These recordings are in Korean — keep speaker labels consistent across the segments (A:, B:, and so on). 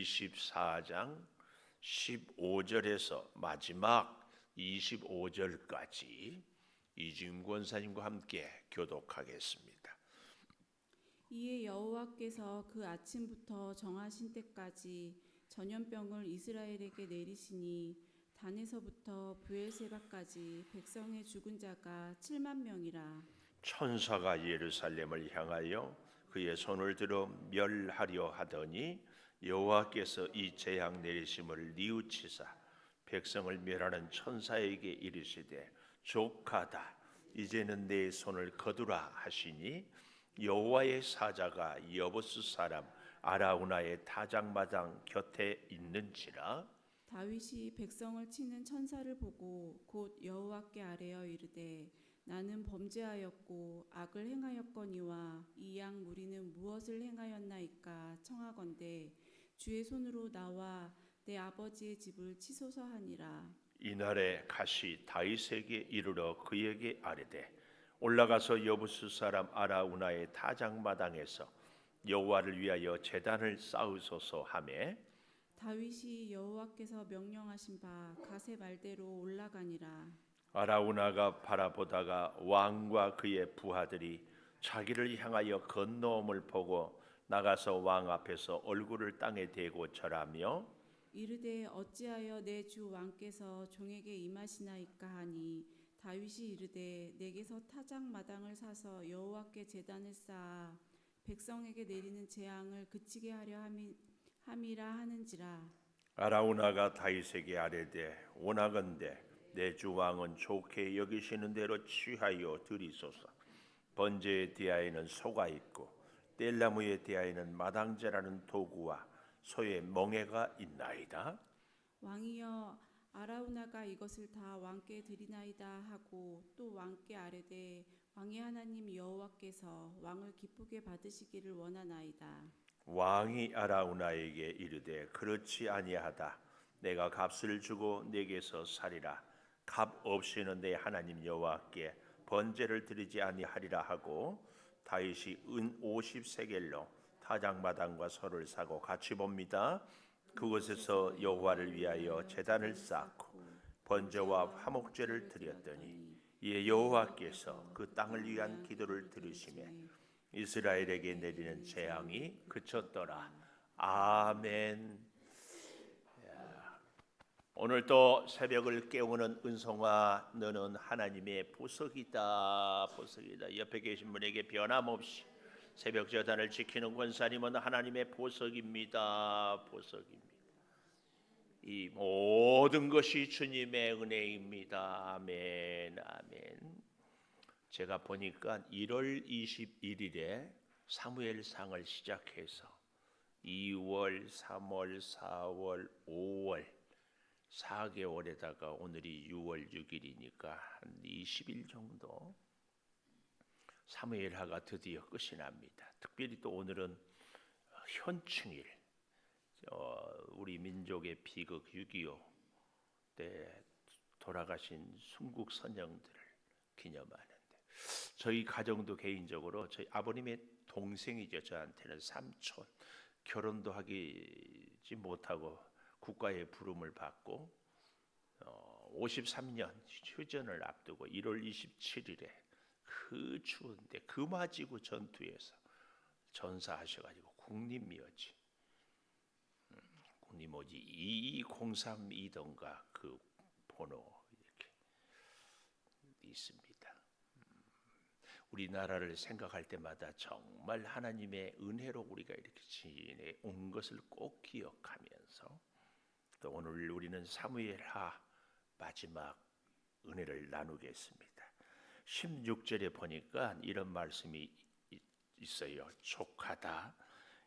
A: 24장 15절에서 마지막 25절까지 이주임 권사님과 함께 교독하겠습니다.
B: 이에 여호와께서 그 아침부터 정하신 때까지 전염병을 이스라엘에게 내리시니 단에서부터 브엘세바까지 백성의 죽은 자가 7만 명이라.
A: 천사가 예루살렘을 향하여 그의 손을 들어 멸하려 하더니 여호와께서 이 재앙 내리심을 뉘우치사 백성을 멸하는 천사에게 이르시되 족하다 이제는 내 손을 거두라 하시니 여호와의 사자가 여부스 사람 아라우나의 타작마당 곁에 있는지라.
B: 다윗이 백성을 치는 천사를 보고 곧 여호와께 아뢰어 이르되 나는 범죄하였고 악을 행하였거니와 이 양 무리는 무엇을 행하였나이까 청하건대 주의 손으로 나와 내 아버지의 집을 치소서 하니라.
A: 이날에 갓이 다윗에게 이르러 그에게 아뢰되 올라가서 여부스 사람 아라우나의 타작마당에서 여호와를 위하여 제단을 쌓으소서 하매
B: 다윗이 여호와께서 명령하신 바 갓의 말대로 올라가니라.
A: 아라우나가 바라보다가 왕과 그의 부하들이 자기를 향하여 건너옴을 보고 나가서 왕 앞에서 얼굴을 땅에 대고 절하며
B: 이르되 어찌하여 내 주 왕께서 종에게 임하시나이까 하니 다윗이 이르되 내게서 타작 마당을 사서 여호와께 제단을 쌓아 백성에게 내리는 재앙을 그치게 하려 함이라 하는지라.
A: 아라우나가 다윗에게 아뢰되 원하건대 내 주 왕은 좋게 여기시는 대로 취하여 드리소서. 번제에 대하여는 소가 있고 뗄나무에 대하여는 마당제라는 도구와 소의 멍에가 있나이다.
B: 왕이여 아라우나가 이것을 다 왕께 드리나이다 하고 또 왕께 아뢰되 왕의 하나님 여호와께서 왕을 기쁘게 받으시기를 원하나이다.
A: 왕이 아라우나에게 이르되 그렇지 아니하다. 내가 값을 주고 내게서 살이라. 값 없이는 내 하나님 여호와께 번제를 드리지 아니하리라 하고 다윗이 은 50세겔로 타작마당과 소를 사고 같이 봅니다. 그곳에서 여호와를 위하여 제단을 쌓고 번제와 화목제를 드렸더니 이에 여호와께서 그 땅을 위한 기도를 들으시매 이스라엘에게 내리는 재앙이 그쳤더라. 아멘. 오늘 또 새벽을 깨우는 은송아 너는 하나님의 보석이다. 보석이다. 옆에 계신 분에게 변함없이 새벽 제단을 지키는 권사님은 하나님의 보석입니다. 보석입니다. 이 모든 것이 주님의 은혜입니다. 아멘. 아멘. 제가 보니까 1월 21일에 사무엘상을 시작해서 2월, 3월, 4월, 5월 4개월에다가 오늘이 6월 6일이니까 한 20일 정도 사무엘하가 드디어 끝이 납니다. 특별히 또 오늘은 현충일, 우리 민족의 비극 6.25 때 돌아가신 순국 선영들을 기념하는데 저희 가정도 개인적으로 저희 아버님의 동생이죠. 저한테는 삼촌, 결혼도 하지 못하고 국가의 부름을 받고 53년 휴전을 앞두고 1월 27일에 그 추운데 금화지구 전투에서 전사하셔가지고 국립묘지 국립묘지 2203이던가 그 번호 이렇게 있습니다. 우리나라를 생각할 때마다 정말 하나님의 은혜로 우리가 이렇게 지내온 것을 꼭 기억하면서 또 오늘 우리는 사무엘하 마지막 은혜를 나누겠습니다. 16절에 보니까 이런 말씀이 있어요. 족하다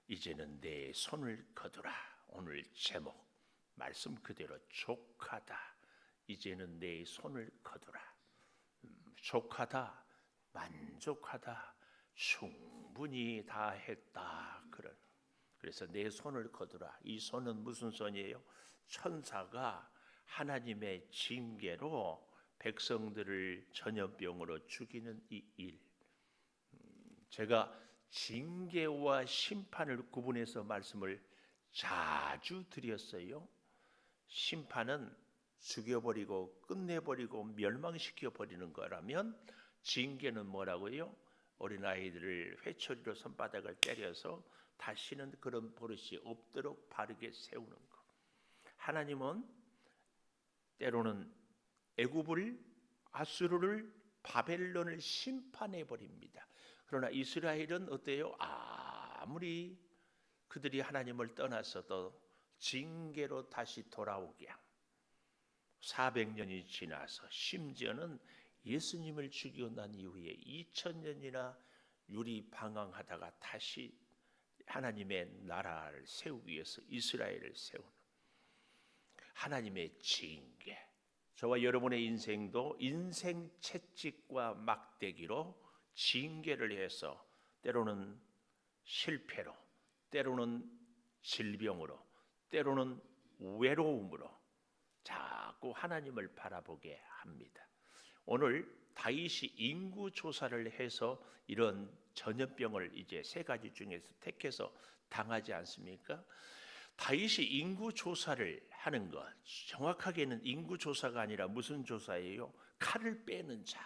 A: 이제는 내 손을 거두라. 오늘 제목 말씀 그대로 족하다 이제는 내 손을 거두라. 족하다 만족하다 충분히 다 했다. 그래서 내 손을 거두라. 이 손은 무슨 손이에요? 천사가 하나님의 징계로 백성들을 전염병으로 죽이는 이 일. 제가 징계와 심판을 구분해서 말씀을 자주 드렸어요. 심판은 죽여버리고 끝내버리고 멸망시켜버리는 거라면 징계는 뭐라고요? 어린아이들을 회초리로 손바닥을 때려서 다시는 그런 버릇이 없도록 바르게 세우는 것. 하나님은 때로는 애굽을, 아수르를, 바벨론을 심판해 버립니다. 그러나 이스라엘은 어때요? 아무리 그들이 하나님을 떠났어도 징계로 다시 돌아오게 400년이 지나서 심지어는 예수님을 죽이고 난 이후에 2000년이나 유리방황하다가 다시 하나님의 나라를 세우기 위해서 이스라엘을 세우는 하나님의 징계. 저와 여러분의 인생도 인생 채찍과 막대기로 징계를 해서 때로는 실패로, 때로는 질병으로, 때로는 외로움으로 자꾸 하나님을 바라보게 합니다. 오늘 다윗이 인구 조사를 해서 이런 전염병을 이제 3가지 중에서 택해서 당하지 않습니까? 다윗이 인구 조사를 하는 것, 정확하게는 인구 조사가 아니라 무슨 조사예요? 칼을 빼는 자.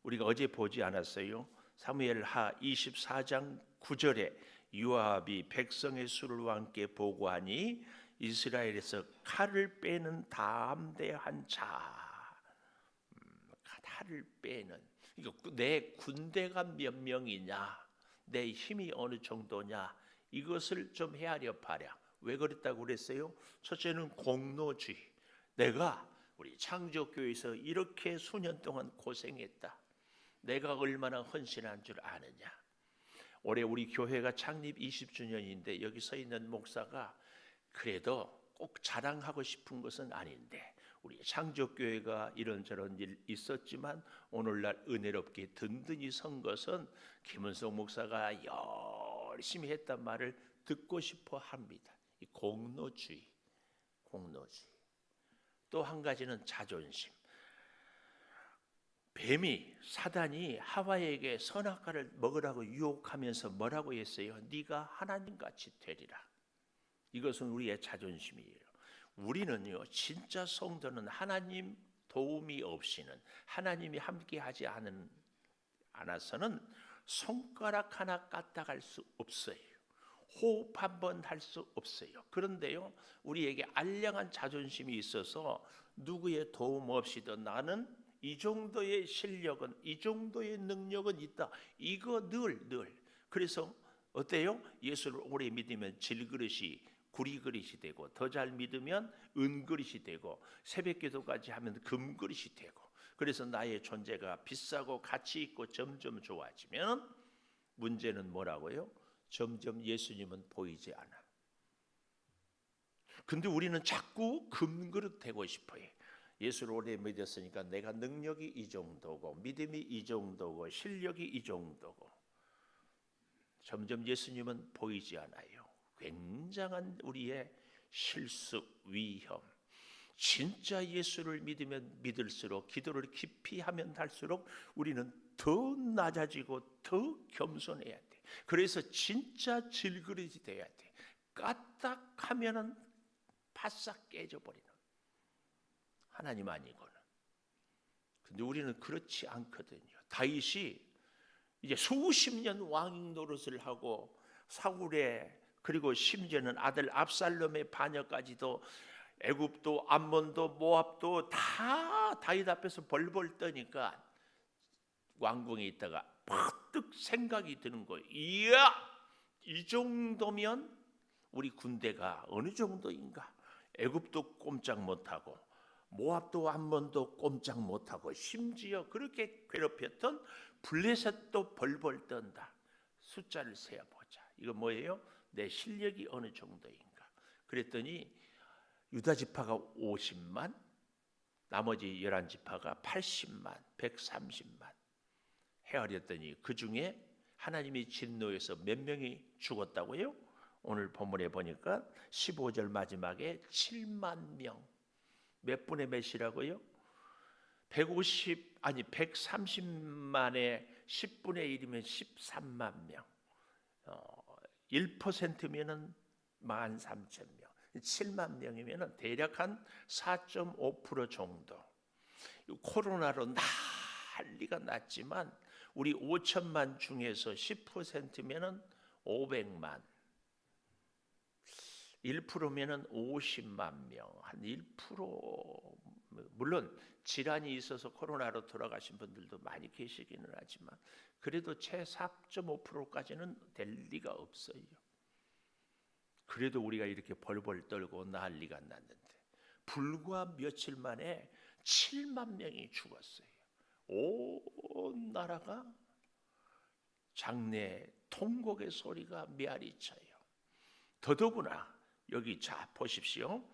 A: 우리가 어제 보지 않았어요? 사무엘하 24장 9절에 요압이 백성의 수를 왕께 보고하니 이스라엘에서 칼을 빼는 담대한 자. 칼을 빼는. 내 군대가 몇 명이냐, 내 힘이 어느 정도냐, 이것을 좀 헤아려 봐라. 왜 그랬다고 그랬어요? 첫째는 공로주의. 내가 우리 창조교회에서 이렇게 수년 동안 고생했다. 내가 얼마나 헌신한 줄 아느냐. 올해 우리 교회가 창립 20주년인데 여기 서 있는 목사가 그래도 꼭 자랑하고 싶은 것은 아닌데 우리 창조교회가 이런저런 일 있었지만 오늘날 은혜롭게 든든히 선 것은 김은석 목사가 열심히 했단 말을 듣고 싶어 합니다. 이 공로주의. 또 한 가지는 자존심. 뱀이, 사단이 하와에게 선악과를 먹으라고 유혹하면서 뭐라고 했어요? 네가 하나님같이 되리라. 이것은 우리의 자존심이에요. 우리는요, 진짜 성도는 하나님 도움이 없이는, 하나님이 함께하지 않아서는 손가락 하나 까딱할 수 없어요. 호흡 한번 할 수 없어요. 그런데요, 우리에게 알량한 자존심이 있어서 누구의 도움 없이도 나는 이 정도의 실력은, 이 정도의 능력은 있다. 이거 늘. 그래서 어때요? 예수를 오래 믿으면 질그릇이 구리그릇이 되고, 더 잘 믿으면 은그릇이 되고, 새벽기도까지 하면 금그릇이 되고, 그래서 나의 존재가 비싸고 가치 있고 점점 좋아지면 문제는 뭐라고요? 점점 예수님은 보이지 않아. 근데 우리는 자꾸 금그릇 되고 싶어요. 예수를 오래 믿었으니까 내가 능력이 이 정도고, 믿음이 이 정도고, 실력이 이 정도고, 점점 예수님은 보이지 않아요. 굉장한 우리의 실수, 위험. 진짜 예수를 믿으면 믿을수록, 기도를 깊이 하면 할수록 우리는 더 낮아지고 더 겸손해야 돼. 그래서 진짜 질그릇이 돼야 돼. 까딱하면은 바싹 깨져버리는, 하나님 아니고는. 근데 우리는 그렇지 않거든요. 다윗이 이제 수십 년 왕 노릇을 하고 사울의, 그리고 심지어는 아들 압살롬의 반역까지도, 애굽도 암몬도 모압도 다 다윗 앞에서 벌벌 떠니까 왕궁에 있다가 퍼뜩 생각이 드는 거예요. 이야, 이 정도면 우리 군대가 어느 정도인가? 애굽도 꼼짝 못하고 모압도 암몬도 꼼짝 못하고 심지어 그렇게 괴롭혔던 블레셋도 벌벌 떤다. 숫자를 세어보자. 이거 뭐예요? 내 실력이 어느 정도인가? 그랬더니 유다 지파가 50만, 나머지 11지파가 80만, 130만 헤아렸더니 그 중에 하나님이 진노해서 몇 명이 죽었다고요? 오늘 본문에 보니까 15절 마지막에 7만 명. 몇 분의 몇이라고요? 130만에 10분의 1이면 13만 명. 1%면은 13,000명, 7만 명이면 대략 한 4.5% 정도. 코로나로 난리가 났지만 우리 5천만 중에서 10%면은 500만, 1%면은 50만 명, 한 1%. 물론 질환이 있어서 코로나로 돌아가신 분들도 많이 계시기는 하지만 그래도 채 4.5%까지는 될 리가 없어요. 그래도 우리가 이렇게 벌벌 떨고 난리가 났는데 불과 며칠 만에 7만 명이 죽었어요. 온 나라가 장례 통곡의 소리가 메아리쳐요. 더더구나 여기 자 보십시오.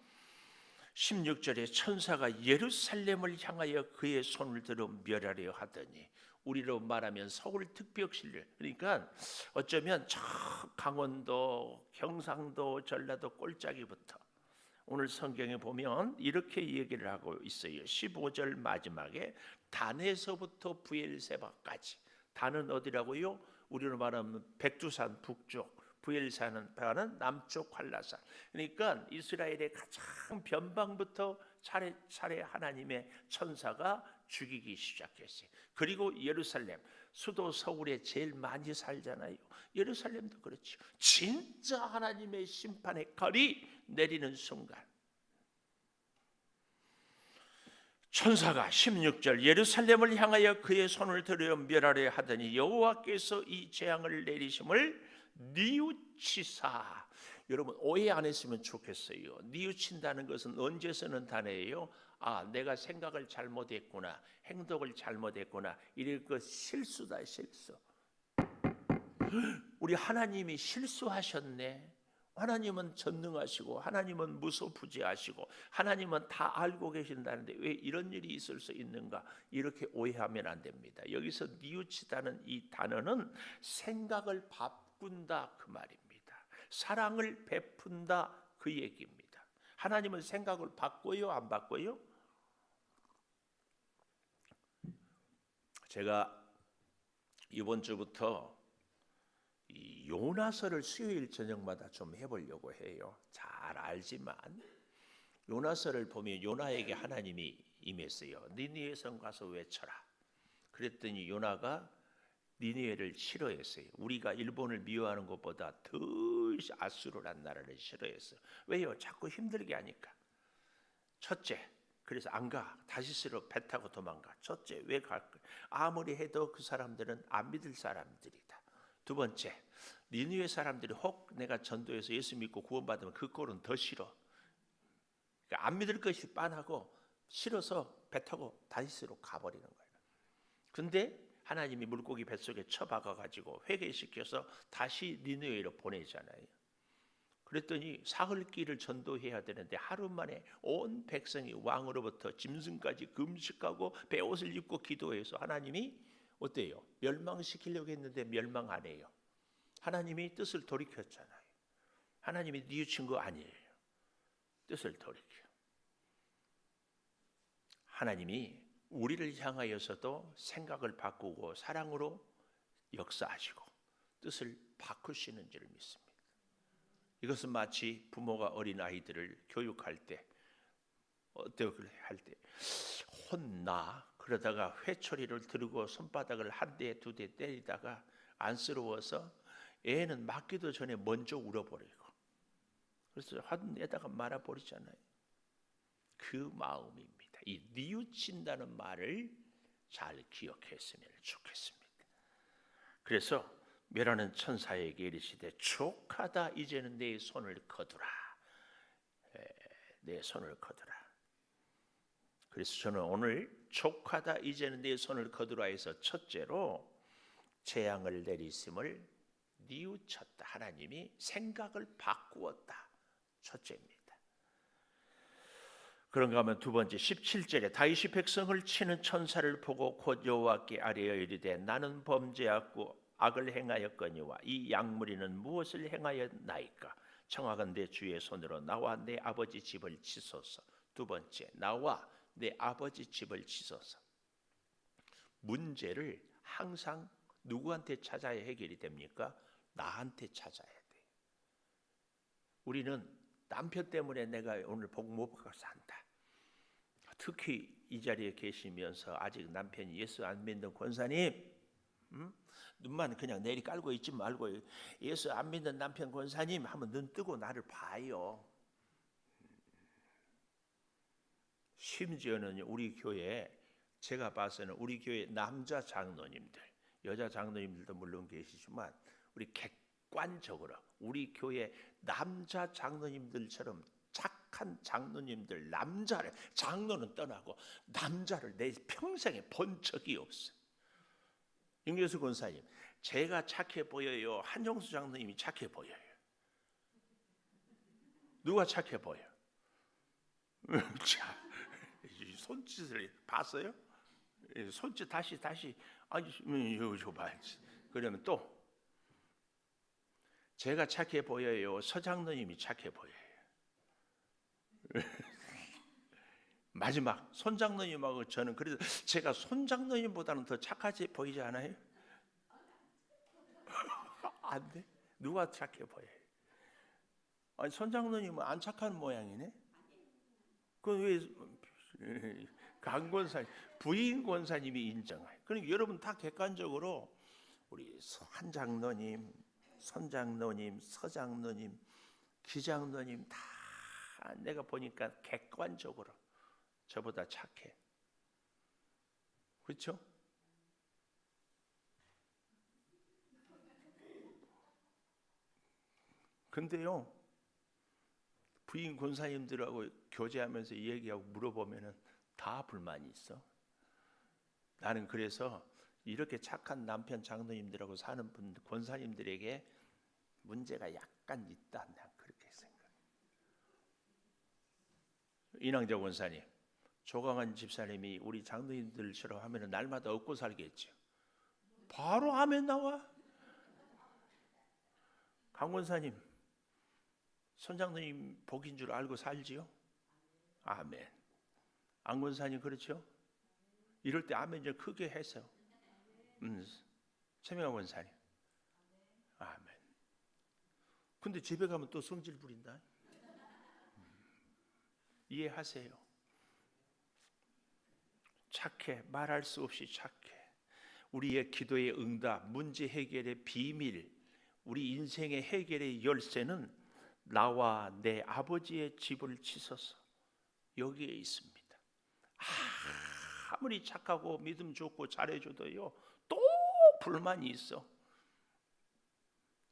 A: 16절에 천사가 예루살렘을 향하여 그의 손을 들어 멸하려 하더니, 우리로 말하면 서울 특별시를, 그러니까 어쩌면 저 강원도, 경상도, 전라도 꼴짜기부터 오늘 성경에 보면 이렇게 얘기를 하고 있어요. 15절 마지막에 단에서부터 부엘세바까지. 단은 어디라고요? 우리로 말하면 백두산 북쪽, 부엘사는 남쪽 한라산. 그러니까 이스라엘의 가장 변방부터 차례차례 하나님의 천사가 죽이기 시작했어요. 그리고 예루살렘, 수도 서울에 제일 많이 살잖아요. 예루살렘도 그렇죠. 진짜 하나님의 심판의 칼이 내리는 순간 천사가 16절 예루살렘을 향하여 그의 손을 들어 멸하려 하더니 여호와께서 이 재앙을 내리심을 뉘우치사. 여러분 오해 안 했으면 좋겠어요. 뉘우친다는 것은 언제 쓰는 단어예요? 아, 내가 생각을 잘못했구나, 행동을 잘못했구나, 이럴 것 실수다, 실수. 우리 하나님이 실수하셨네. 하나님은 전능하시고 하나님은 무소부지하시고 하나님은 다 알고 계신다는데 왜 이런 일이 있을 수 있는가? 이렇게 오해하면 안 됩니다. 여기서 뉘우치다는 이 단어는 생각을 바꾼다 그 말입니다. 사랑을 베푼다 그 얘기입니다. 하나님은 생각을 바꿔요, 안 바꿔요? 제가 이번 주부터 이 요나서를 수요일 저녁마다 좀 해보려고 해요. 잘 알지만 요나서를 보면 요나에게 하나님이 임했어요. 니느웨 성 가서 외쳐라. 그랬더니 요나가 니느웨를 싫어했어요. 우리가 일본을 미워하는 것보다 더 아수르란 나라를 싫어했어요. 왜요? 자꾸 힘들게 하니까. 첫째, 그래서 안 가. 다시스로 배 타고 도망가. 첫째, 왜 갈까? 아무리 해도 그 사람들은 안 믿을 사람들이다. 두 번째, 니느웨 사람들이 혹 내가 전도해서 예수 믿고 구원받으면 그 꼴은 더 싫어. 그러니까 안 믿을 것이 빤하고 싫어서 배 타고 다시스로 가버리는 거예요. 근데 하나님이 물고기 뱃속에 쳐박아가지고 회개시켜서 다시 니느웨로 보내잖아요. 그랬더니 사흘길을 전도해야 되는데 하루 만에 온 백성이 왕으로부터 짐승까지 금식하고 베옷을 입고 기도해서 하나님이 어때요? 멸망시키려고 했는데 멸망 안 해요. 하나님이 뜻을 돌이켰잖아요. 하나님이 뉘우친 거 아니에요. 뜻을 돌이켜. 하나님이 우리를 향하여서도 생각을 바꾸고 사랑으로 역사하시고 뜻을 바꾸시는 줄 믿습니다. 이것은 마치 부모가 어린 아이들을 교육할 때 어떻게 할 때 혼나 그러다가 회초리를 들고 손바닥을 한 대 두 대 때리다가 안쓰러워서 애는 맞기도 전에 먼저 울어버리고 그래서 화내다가 말아버리잖아요. 그 마음입니다. 이 뉘우친다는 말을 잘 기억했으면 좋겠습니다. 그래서 멸하는 천사에게 이르시되 족하다 이제는 내 손을 거두라. 내 손을 거두라. 그래서 저는 오늘 족하다 이제는 내 손을 거두라 해서 첫째로 재앙을 내리심을 뉘우쳤다. 하나님이 생각을 바꾸었다. 첫째입니다. 그런가 하면 두 번째 17절에 다윗이 백성을 치는 천사를 보고 곧 여호와께 아뢰어 이르되 나는 범죄하고 악을 행하였거니와 이 양무리는 무엇을 행하였나이까? 청하건대 주의 손으로 나와 내 아버지 집을 치소서. 두 번째, 나와 내 아버지 집을 치소서. 문제를 항상 누구한테 찾아야 해결이 됩니까? 나한테 찾아야 돼요. 우리는 남편 때문에 내가 오늘 복 못 받고 산다. 특히 이 자리에 계시면서 아직 남편이 예수 안 믿는 권사님, 눈만 그냥 내리 깔고 있지 말고 예수 안 믿는 남편 권사님 하면 눈 뜨고 나를 봐요. 심지어는 우리 교회, 제가 봐서는 우리 교회 남자 장로님들, 여자 장로님들도 물론 계시지만 우리 객관적으로 우리 교회 남자 장로님들처럼 착한 장로님들, 남자를, 장로는 떠나고 남자를 내 평생에 본 적이 없어. 윤교수 권사님, 제가 착해 보여요? 한정수 장로님이 착해 보여요? 누가 착해 보여? 자, 손짓을 봤어요? 손짓 다시 아니 이거 줘봐야지. 그러면 또 제가 착해 보여요? 서장로님이 착해 보여요? 마지막 손장로님하고 저는 그래서 제가 손장로님보다는 더 착하지 보이지 않아요? 안 돼? 누가 착해 보여요? 아니 손장로님은 안 착한 모양이네? 그건 왜 강권사 부인 권사님이 인정해요? 그러니까 여러분 다 객관적으로 우리 한 장로님, 손장로님, 서장로님, 기장로님 다 내가 보니까 객관적으로 저보다 착해. 그렇죠? 근데요, 부인 권사님들하고 교제하면서 얘기하고 물어보면은 다 불만이 있어. 나는 그래서 이렇게 착한 남편 장로님들하고 사는 분 권사님들에게 문제가 약간 있다. 난 그렇게 생각해. 이낭자 권사님, 조강한 집사님이 우리 장로님들처럼 하면은 날마다 얻고 살겠죠. 바로 하면 나와. 강 권사님, 손장로님 복인 줄 알고 살지요? 아멘. 안 권사님 그렇죠? 이럴 때 아멘 좀 크게 해서. 최명환 권사님, 아멘. 근데 집에 가면 또 성질 부린다. 이해하세요. 착해, 말할 수 없이 착해. 우리의 기도의 응답, 문제 해결의 비밀, 우리 인생의 해결의 열쇠는 나와 내 아버지의 집을 지어서 여기에 있습니다. 아무리 착하고 믿음 좋고 잘해줘도요 또 불만이 있어.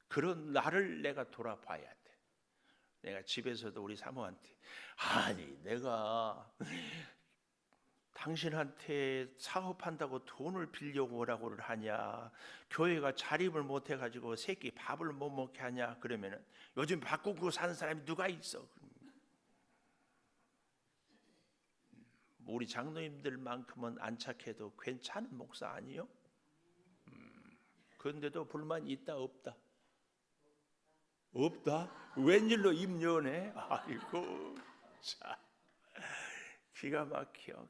A: 그런 나를 내가 돌아봐야 돼. 내가 집에서도 우리 사모한테 아니 내가 당신한테 사업한다고 돈을 빌려고 오라고 하냐, 교회가 자립을 못해가지고 새끼 밥을 못 먹게 하냐, 그러면은 요즘 바꾸고 사는 사람이 누가 있어? 우리 장로님들만큼은 안 착해도 괜찮은 목사 아니요? 그런데도 불만이 있다 없다? 없다? 웬일로 입 여네? 아이고 자, 기가 막혀.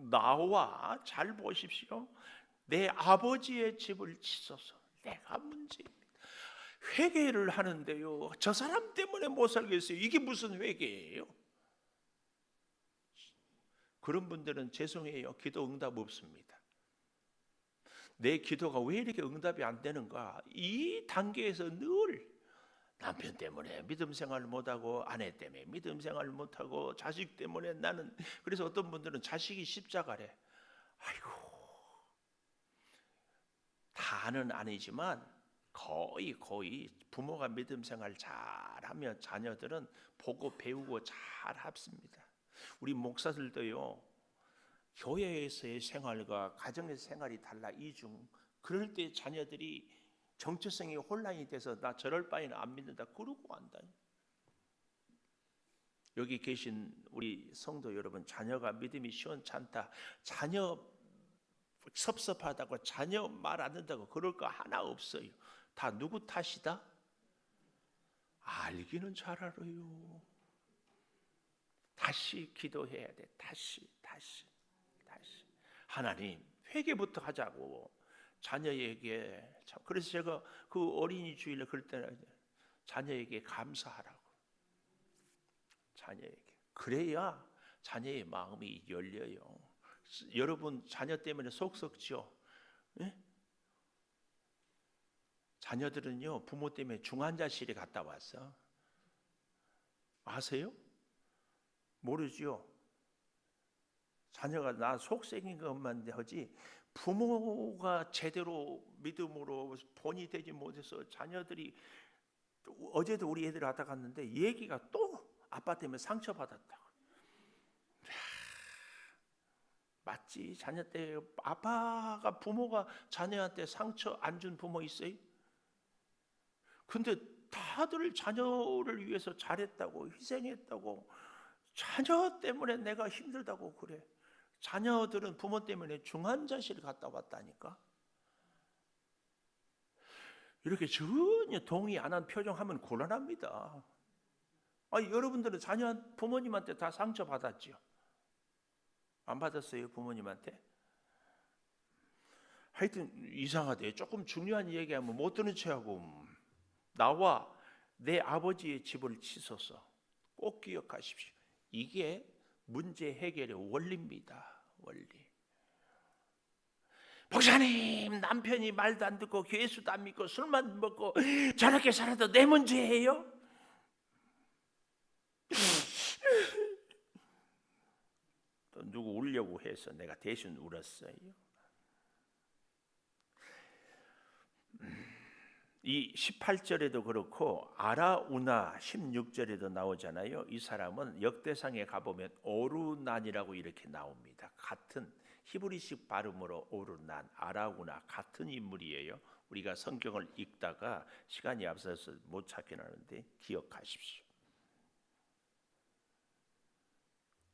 A: 나와 잘 보십시오. 내 아버지의 집을 지어서 내가 문제입니다. 회개를 하는데요, 저 사람 때문에 못 살겠어요. 이게 무슨 회개예요? 그런 분들은 죄송해요, 기도 응답 없습니다. 내 기도가 왜 이렇게 응답이 안 되는가? 이 단계에서 늘 남편 때문에 믿음 생활을 못하고, 아내 때문에 믿음 생활을 못하고, 자식 때문에 나는, 그래서 어떤 분들은 자식이 십자가래. 아이고, 다는 아니지만 거의 부모가 믿음 생활 잘하면 자녀들은 보고 배우고 잘 합습니다. 우리 목사들도요, 교회에서의 생활과 가정에서 생활이 달라. 이중 그럴 때 자녀들이 정체성이 혼란이 돼서 나 저럴 바에는 안 믿는다 그러고 한다. 여기 계신 우리 성도 여러분, 자녀가 믿음이 시원찮다, 자녀 섭섭하다고, 자녀 말 안 듣는다고 그럴 거 하나 없어요. 다 누구 탓이다? 알기는 잘 알아요. 다시 기도해야 돼. 다시. 하나님, 회개부터 하자고. 자녀에게 참, 그래서 제가 그 어린이 주일에 그럴 때는 자녀에게 감사하라고. 자녀에게. 그래야 자녀의 마음이 열려요. 여러분 자녀 때문에 속 썩죠? 예? 자녀들은요 부모 때문에 중환자실에 갔다 왔어. 아세요? 모르죠? 자녀가 나 속썩인 것만 하지 부모가 제대로 믿음으로 본이 되지 못해서 자녀들이, 어제도 우리 애들 왔다 갔는데 얘기가 또 아빠 때문에 상처받았다고. 맞지? 자녀 때 아빠가, 부모가 자녀한테 상처 안 준 부모 있어요? 근데 다들 자녀를 위해서 잘했다고, 희생했다고, 자녀 때문에 내가 힘들다고 그래. 자녀들은 부모 때문에 중환자실 갔다 왔다니까. 이렇게 전혀 동의 안 한 표정하면 곤란합니다. 여러분들은 자녀 부모님한테 다 상처 받았죠? 안 받았어요? 부모님한테? 하여튼 이상하대. 조금 중요한 얘기하면 못 듣는 척하고. 나와 내 아버지의 집을 치소서. 꼭 기억하십시오. 이게 문제 해결의 원리입니다. 원리. 목사님, 남편이 말도 안 듣고 예수도 안 믿고 술만 먹고 저렇게 살아도 내 문제예요? 또 누구 울려고 해서 내가 대신 울었어요. 이 18절에도 그렇고 아라우나 16절에도 나오잖아요. 이 사람은 역대상에 가보면 오르난이라고 이렇게 나옵니다. 같은 히브리식 발음으로 오르난, 아라우나 같은 인물이에요. 우리가 성경을 읽다가 시간이 앞서서 못 찾긴 하는데 기억하십시오.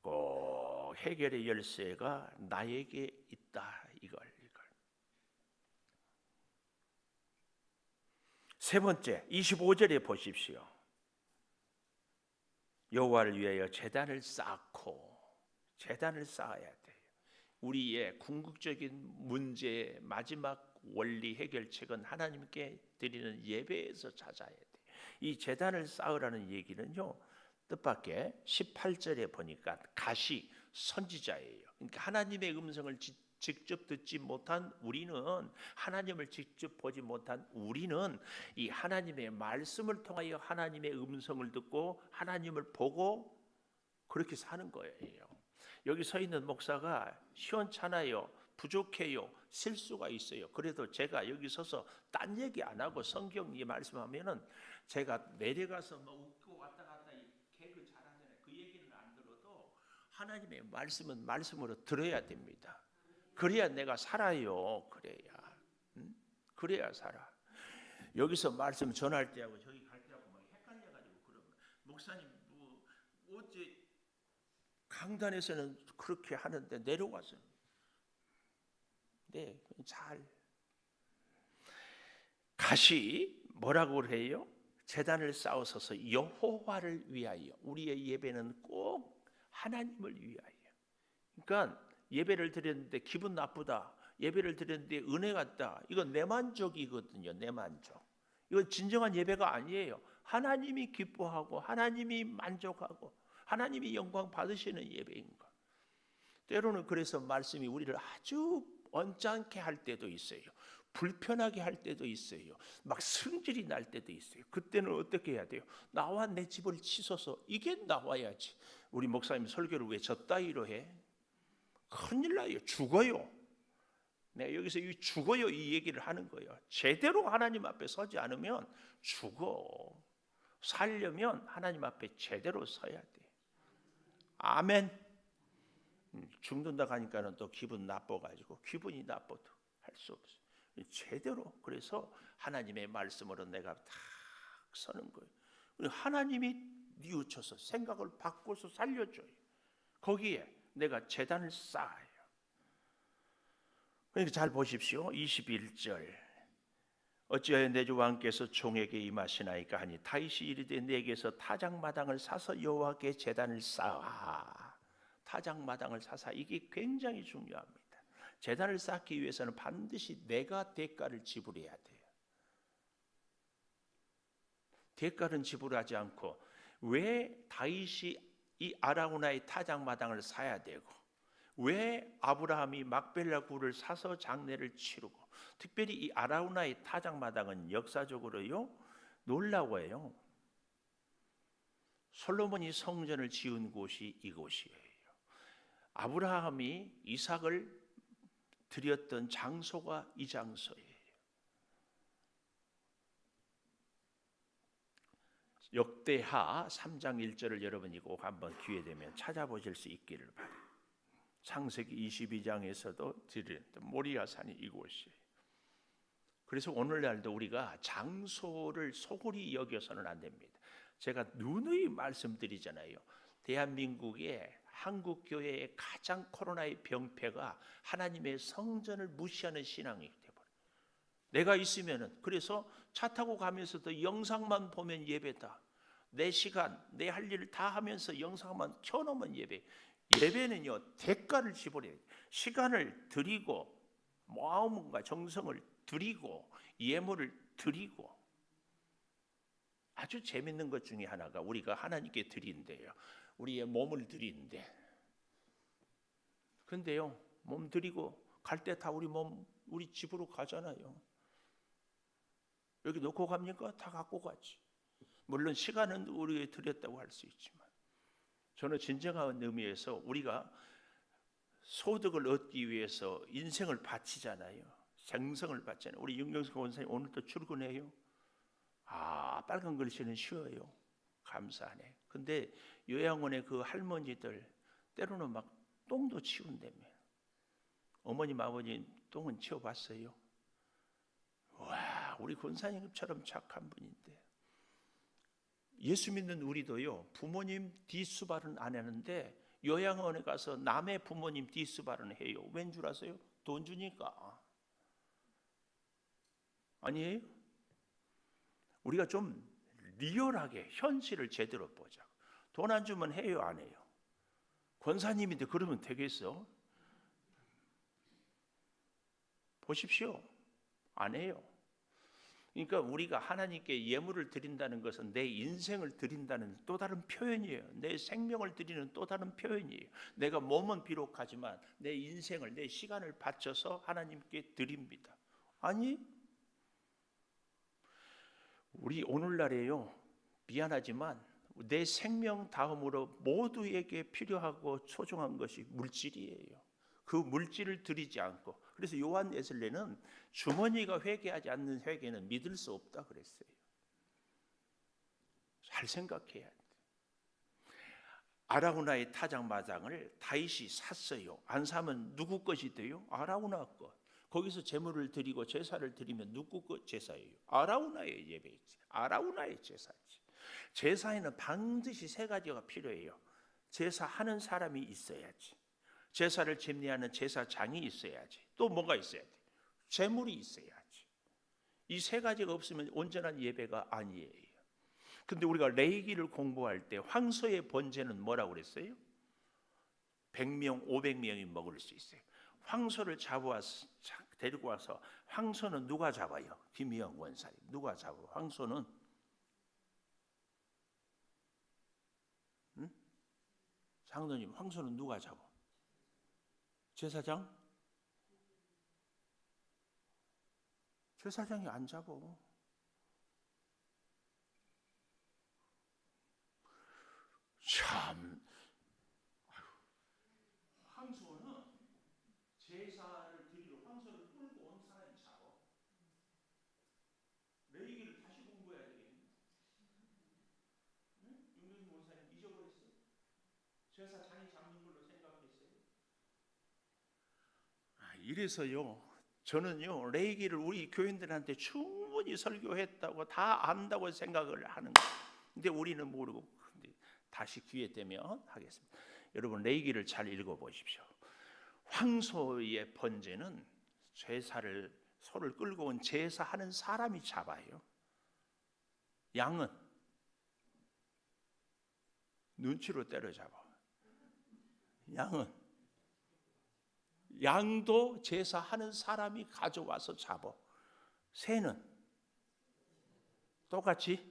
A: 꼭 해결의 열쇠가 나에게 있다. 이걸. 세 번째 25절에 보십시오. 여호와를 위하여 제단을 쌓고, 제단을 쌓아야 돼요. 우리의 궁극적인 문제의 마지막 원리 해결책은 하나님께 드리는 예배에서 찾아야 돼요. 이 제단을 쌓으라는 얘기는요, 뜻밖의 18절에 보니까 가시 선지자예요. 그러니까 하나님의 음성을 직접 듣지 못한 우리는, 하나님을 직접 보지 못한 우리는 이 하나님의 말씀을 통하여 하나님의 음성을 듣고 하나님을 보고 그렇게 사는 거예요. 여기 서 있는 목사가 시원찮아요, 부족해요, 실수가 있어요. 그래도 제가 여기 서서 딴 얘기 안 하고 성경 이 말씀하면은 제가 내려가서 뭐 웃고 왔다 갔다 개그 잘하잖아요. 그 얘기는 안 들어도 하나님의 말씀은 말씀으로 들어야 됩니다. 그래야 내가 살아요. 그래야 살아. 여기서 말씀 전할 때하고 저기 갈 때하고 막 헷갈려가지고 그러면 목사님 뭐 어째 강단에서는 그렇게 하는데 내려와서 잘 가시 뭐라고 해요? 제단을 쌓으소서 여호와를 위하여. 우리의 예배는 꼭 하나님을 위하여. 그러니까 예배를 드렸는데 기분 나쁘다, 예배를 드렸는데 은혜가 없다, 이건 내 만족이거든요. 내 만족. 이건 진정한 예배가 아니에요. 하나님이 기뻐하고 하나님이 만족하고 하나님이 영광 받으시는 예배인 것. 때로는 그래서 말씀이 우리를 아주 언짢게 할 때도 있어요. 불편하게 할 때도 있어요. 막 승질이 날 때도 있어요. 그때는 어떻게 해야 돼요? 나와 내 집을 치소서. 이게 나와야지. 우리 목사님 설교를 왜 저 따위로 해? 큰일 나요. 죽어요. 내가 여기서 이 죽어요 이 얘기를 하는 거예요. 제대로 하나님 앞에 서지 않으면 죽어. 살려면 하나님 앞에 제대로 서야 돼. 아멘. 죽는다 하니까는 또 기분 나빠가지고, 기분이 나빠도 할 수 없어. 제대로. 그래서 하나님의 말씀으로 내가 딱 서는 거예요. 하나님이 뉘우쳐서 생각을 바꿔서 살려줘요. 거기에 내가 제단을 쌓아요. 그러니까 잘 보십시오. 21절. 어찌하여 내 주 왕께서 종에게 임하시나이까 하니 다윗이 이르되 내게서 타작마당을 사서 여호와께 제단을 쌓아. 타작마당을 사사. 이게 굉장히 중요합니다. 제단을 쌓기 위해서는 반드시 내가 대가를 지불해야 돼요. 대가는 지불하지 않고, 왜 다윗이 이 아라우나의 타작마당을 사야 되고, 왜 아브라함이 막벨라 굴을 사서 장례를 치르고, 특별히 이 아라우나의 타작마당은 역사적으로요 놀라워요. 솔로몬이 성전을 지은 곳이 이곳이에요. 아브라함이 이삭을 드렸던 장소가 이 장소예요. 역대하 3장 1절을 여러분이 꼭 한번 기회 되면 찾아보실 수 있기를 바랍니다. 창세기 22장에서도 드렸던 모리아산이 이곳이에요. 그래서 오늘날도 우리가 장소를 소홀히 여겨서는 안 됩니다. 제가 누누이 말씀드리잖아요. 대한민국의 한국교회의 가장 코로나의 병폐가 하나님의 성전을 무시하는 신앙이 되어버려요. 내가 있으면은, 그래서 차 타고 가면서도 영상만 보면 예배다. 내 시간, 내 할 일을 다 하면서 영상만 켜놓으면 예배. 예배는요 대가를 지불해요. 시간을 드리고 마음과 정성을 드리고 예물을 드리고, 아주 재밌는 것 중에 하나가 우리가 하나님께 드린대요. 우리의 몸을 드리는데, 근데요 몸 드리고 갈 때 다 우리 집으로 가잖아요. 여기 놓고 갑니까? 다 갖고 가지. 물론 시간은 우리에게 드렸다고 할 수 있지만, 저는 진정한 의미에서 우리가 소득을 얻기 위해서 인생을 바치잖아요. 정성을 바치잖아요. 우리 윤경수 원사님 오늘도 출근해요. 빨간 글씨는 쉬어요. 감사하네. 근데 요양원의 그 할머니들 때로는 막 똥도 치운다며. 어머님 아버님 똥은 치워봤어요? 와, 우리 권사님처럼 착한 분인데. 예수 믿는 우리도요 부모님 뒷수발은 안 하는데 요양원에 가서 남의 부모님 뒷수발은 해요. 왠 줄 아세요? 돈 주니까. 아니에요? 우리가 좀 리얼하게 현실을 제대로 보자. 돈 안 주면 해요, 안 해요? 권사님인데 그러면 되겠어? 보십시오, 안 해요. 그러니까 우리가 하나님께 예물을 드린다는 것은 내 인생을 드린다는 또 다른 표현이에요. 내 생명을 드리는 또 다른 표현이에요. 내가 몸은 비록 하지만 내 인생을, 내 시간을 바쳐서 하나님께 드립니다. 아니, 우리 오늘날에요 미안하지만 내 생명 다음으로 모두에게 필요하고 소중한 것이 물질이에요. 그 물질을 드리지 않고, 그래서 요한 에슬레는 주머니가 회개하지 않는 회개는 믿을 수 없다 그랬어요. 잘 생각해야 돼. 아라우나의 타작마당을 다윗이 샀어요. 안 사면 누구 것이 돼요? 아라우나 것. 거기서 제물을 드리고 제사를 드리면 누구 것 제사예요? 아라우나의 예배이지. 아라우나의 제사지. 제사에는 반드시 세 가지가 필요해요. 제사하는 사람이 있어야지. 제사를 집례하는 제사장이 있어야지. 또 뭐가 있어야 돼? 제물이 있어야지. 이 세 가지가 없으면 온전한 예배가 아니에요. 근데 우리가 레위기를 공부할 때 황소의 번제는 뭐라고 그랬어요? 100명, 500명이 먹을 수 있어요. 황소를 데리고 와서, 황소는 누가 잡아요? 김희영 원사님 누가 잡아요? 황소는 장로님, 황소는 누가 잡아? 제사장? 제사장이 안 잡아. 참, 황소는 제사를 드리러 황소를 끌고 온 사람이 잡아. 레위기를 다시 공부해야 되겠네. 응? 윤경수 목사님 잊어버렸어? 제사장이 잡는 걸로 생각했어요. 이래서요, 저는요 레위기를 우리 교인들한테 충분히 설교했다고 다 안다고 생각을 하는 거예요. 근데 우리는 모르고. 근데 다시 기회 되면 하겠습니다. 여러분 레위기를 잘 읽어보십시오. 황소의 번제는 소를 끌고 온 제사하는 사람이 잡아요. 양은 눈치로 때려잡아. 양도 제사하는 사람이 가져와서 잡아. 새는 똑같이,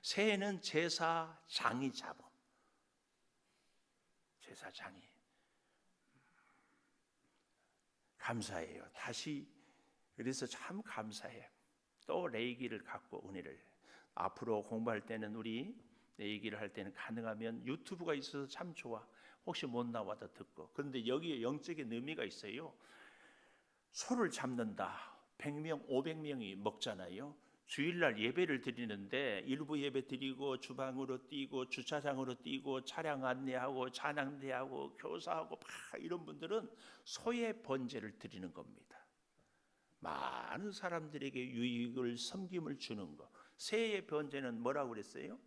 A: 새는 제사장이 잡아. 제사장이 감사해요. 다시 그래서 참 감사해. 또 레이기를 갖고 은혜를 앞으로 공부할 때는 우리 레이기를 할 때는 가능하면 유튜브가 있어서 참 좋아. 혹시 못 나와도 듣고. 그런데 여기에 영적인 의미가 있어요. 소를 잡는다. 100명, 500명이 먹잖아요. 주일날 예배를 드리는데 일부 예배 드리고 주방으로 뛰고 주차장으로 뛰고 차량 안내하고 찬양대하고 교사하고 막 이런 분들은 소의 번제를 드리는 겁니다. 많은 사람들에게 유익을 섬김을 주는 거. 새의 번제는 뭐라고 그랬어요?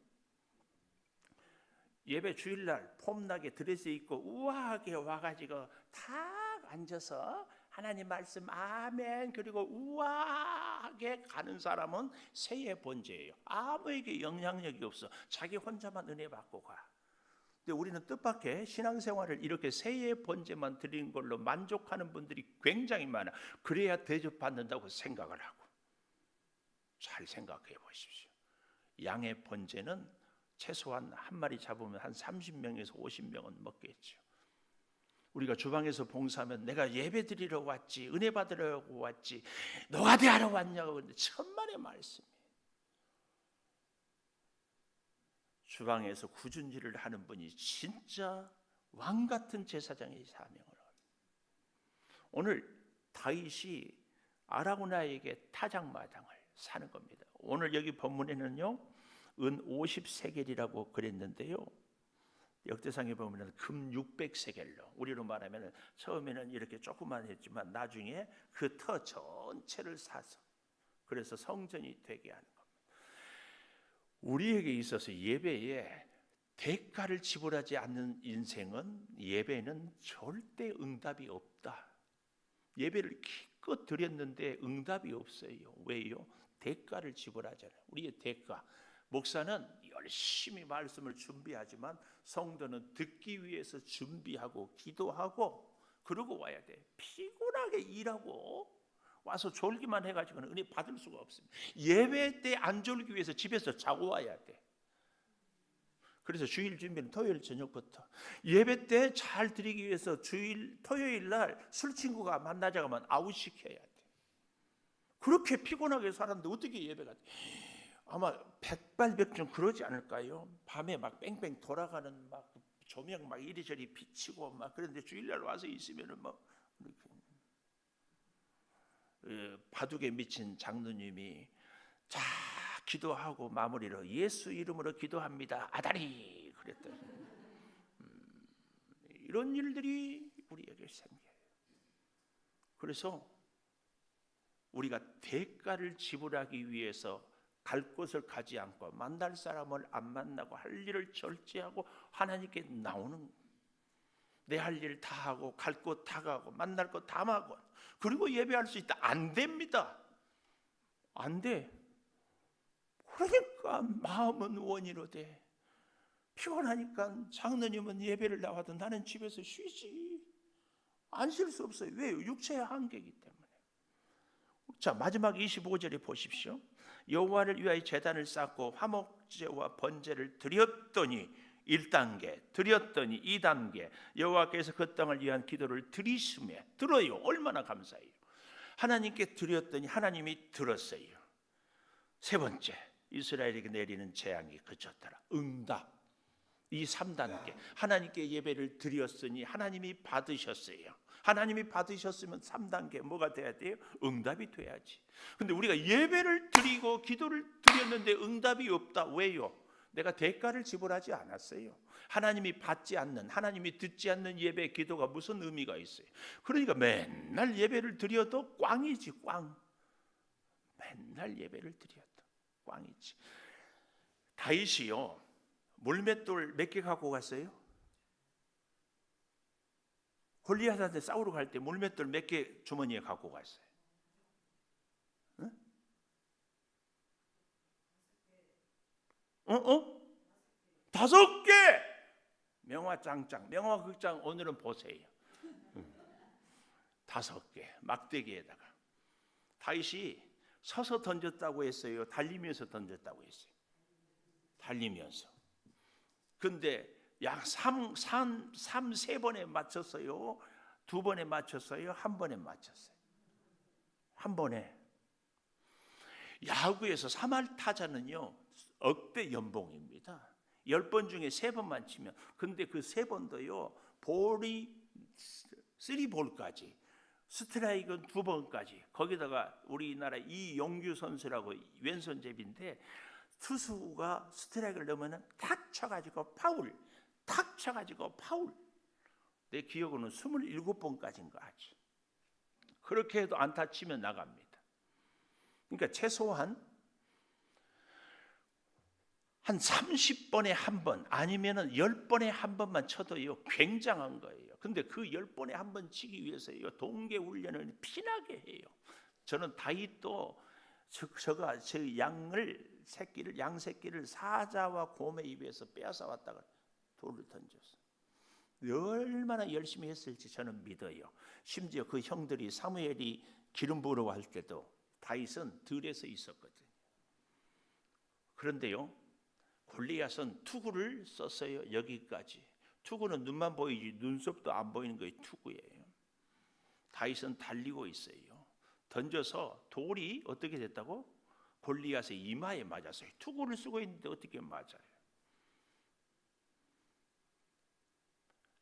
A: 예배 주일날 폼나게 드레스 입고 우아하게 와가지고 탁 앉아서 하나님 말씀 아멘 그리고 우아하게 가는 사람은 새의 번제예요. 아무에게 영향력이 없어. 자기 혼자만 은혜 받고 가. 근데 우리는 뜻밖의 신앙생활을 이렇게 새의 번제만 드리는 걸로 만족하는 분들이 굉장히 많아. 그래야 대접받는다고 생각을 하고. 잘 생각해 보십시오. 양의 번제는 최소한 한 마리 잡으면 한 30명에서 50명은 먹겠죠. 우리가 주방에서 봉사하면 내가 예배 드리러 왔지, 은혜 받으러 왔지, 노가대 하러 왔냐고. 근데 천만의 말씀이에요. 주방에서 굳은 일을 하는 분이 진짜 왕 같은 제사장의 사명을 합니다. 오늘 다윗이 아라우나에게 타작마당을 사는 겁니다. 오늘 여기 본문에는요, 은 50세겔이라고 그랬는데요. 역대상에 보면 금 600세겔로, 우리로 말하면 처음에는 이렇게 조그만 했지만 나중에 그 터 전체를 사서 그래서 성전이 되게 하는 겁니다. 우리에게 있어서 예배에 대가를 지불하지 않는 인생은, 예배는 절대 응답이 없다. 예배를 기껏 드렸는데 응답이 없어요. 왜요? 대가를 지불하잖아요. 우리의 대가. 목사는 열심히 말씀을 준비하지만 성도는 듣기 위해서 준비하고 기도하고 그러고 와야 돼. 피곤하게 일하고 와서 졸기만 해가지고는 은혜 받을 수가 없습니다. 예배 때 안 졸기 위해서 집에서 자고 와야 돼. 그래서 주일 준비는 토요일 저녁부터. 예배 때 잘 드리기 위해서 토요일 날 술 친구가 만나자고 하면 아웃시켜야 돼. 그렇게 피곤하게 살았는데 어떻게 예배가 돼? 아마 백발백중 그러지 않을까요? 밤에 막 뺑뺑 돌아가는 막 조명 막 이리저리 비치고 막 그런데 주일날 와서 있으면은 막 바둑에 미친 장로님이 자 기도하고 마무리로 예수 이름으로 기도합니다 아다리 그랬더니 이런 일들이 우리에게 생겨요. 그래서 우리가 대가를 지불하기 위해서 갈 곳을 가지 않고 만날 사람을 안 만나고 할 일을 절제하고 하나님께 나오는, 내 할 일 다 하고 갈 곳 다 가고 만날 것 다 하고 그리고 예배할 수 있다. 안 됩니다. 안 돼. 그러니까 마음은 원이로되 피곤하니까 장로님은 예배를 나와도 나는 집에서 쉬지. 안 쉴 수 없어요. 왜요? 육체의 한계이기 때문에. 자, 마지막 25절에 보십시오. 여호와를 위하여 제단을 쌓고 화목제와 번제를 드렸더니 1단계, 드렸더니 2단계, 여호와께서 그 땅을 위한 기도를 들으시매, 들어요. 얼마나 감사해요. 하나님께 드렸더니 하나님이 들었어요. 세 번째, 이스라엘에게 내리는 재앙이 그쳤더라. 응답. 이 3단계, 하나님께 예배를 드렸으니 하나님이 받으셨어요. 하나님이 받으셨으면 3단계 뭐가 돼야 돼요? 응답이 돼야지. 근데 우리가 예배를 드리고 기도를 드렸는데 응답이 없다. 왜요? 내가 대가를 지불하지 않았어요. 하나님이 받지 않는, 하나님이 듣지 않는 예배 기도가 무슨 의미가 있어요? 그러니까 맨날 예배를 드려도 꽝이지. 꽝. 맨날 예배를 드려도 꽝이지. 다윗이요, 물맷돌 몇 개 갖고 갔어요? 골리앗한테 싸우러 갈 때 물맷돌 몇 개 주머니에 갖고 갔어요? 응? 5개! 명화짱짱, 명화극장 오늘은 보세요. 5개, 막대기에다가. 다윗이 서서 던졌다고 했어요? 달리면서 던졌다고 했어요? 달리면서. 근데 약 3번에 맞췄어요? 2번에 맞췄어요? 1번에 맞췄어요? 1번에. 야구에서 3할 타자는요 억대 연봉입니다. 10번 중에 3번만 치면. 근데 그 3번도요 볼이 3볼까지, 스트라이크는 2번까지. 거기다가 우리나라 이용규 선수라고 왼손잡이인데 투수가 스트라이크를 넣으면 탁 쳐가지고 파울, 탁 쳐가지고 파울. 내 기억으로는 27번까지인가 하지. 그렇게 해도 안타 치면 나갑니다. 그러니까 최소한 한 30번에 1번 아니면은 10번에 1번만 쳐도요 굉장한 거예요. 근데 그 10번에 1번 치기 위해서요 동계 훈련을 피나게 해요. 저는 다윗도 저가 저 양새끼를 사자와 곰의 입에서 빼앗아 왔다가 돌을 던졌어. 얼마나 열심히 했을지 저는 믿어요. 심지어 그 형들이 사무엘이 기름 부으러 갈 때도 다윗은 들에서 있었거든요. 그런데요 골리앗은 투구를 썼어요. 여기까지. 투구는 눈만 보이지 눈썹도 안 보이는 게 투구예요. 다윗은 달리고 있어요. 던져서 돌이 어떻게 됐다고? 골리앗의 이마에 맞았어요. 투구를 쓰고 있는데 어떻게 맞아요?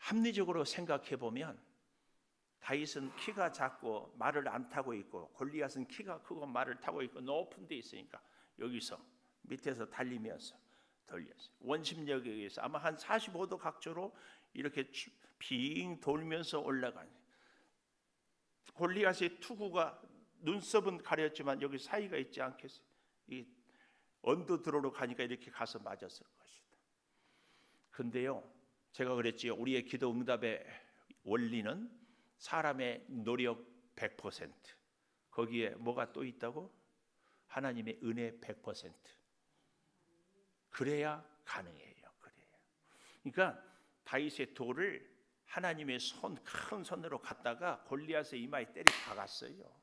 A: 합리적으로 생각해 보면 다윗은 키가 작고 말을 안 타고 있고 골리앗은 키가 크고 말을 타고 있고 높은 데 있으니까 여기서 밑에서 달리면서 돌렸어요. 원심력에 의해서 아마 한 45도 각도로 이렇게 빙 돌면서 올라가요. 골리앗의 투구가 눈썹은 가렸지만 여기 사이가 있지 않겠어요? 이 언더드로로 가니까 이렇게 가서 맞았을 것이다. 근데요 제가 그랬지요. 우리의 기도 응답의 원리는 사람의 노력 100%, 거기에 뭐가 또 있다고? 하나님의 은혜 100%. 그래야 가능해요. 그래야. 그러니까 다윗의 돌을 하나님의 큰 손으로 갖다가 골리앗의 이마에 때려 박았어요.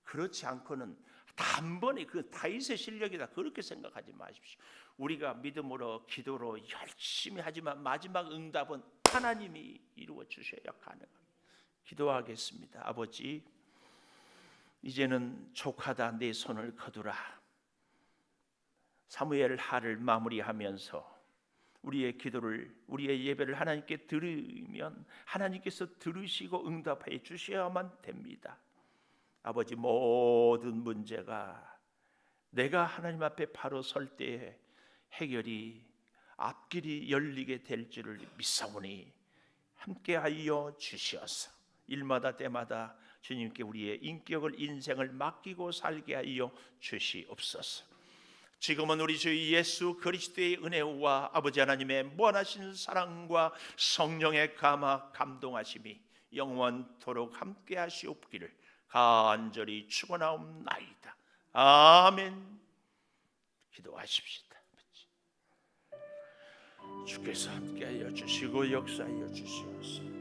A: 그렇지 않고는 단번에 그 다윗의 실력이다 그렇게 생각하지 마십시오. 우리가 믿음으로 기도로 열심히 하지만 마지막 응답은 하나님이 이루어 주셔야 가능합니다. 기도하겠습니다. 아버지, 이제는 족하다 내 손을 거두라. 사무엘 하를 마무리하면서 우리의 기도를, 우리의 예배를 하나님께 드리면 하나님께서 들으시고 응답해 주셔야만 됩니다. 아버지, 모든 문제가 내가 하나님 앞에 바로 설 때에 해결이 앞길이 열리게 될 줄을 믿사오니 함께하여 주시옵소서. 일마다 때마다 주님께 우리의 인격을 인생을 맡기고 살게 하여 주시옵소서. 지금은 우리 주 예수 그리스도의 은혜와 아버지 하나님의 무한하신 사랑과 성령의 감화 감동하심이 영원토록 함께하시옵기를 간절히 축원하옵나이다. 아멘. 기도하십시다. 주께서 함께하여 주시고 역사하여 주시옵소서.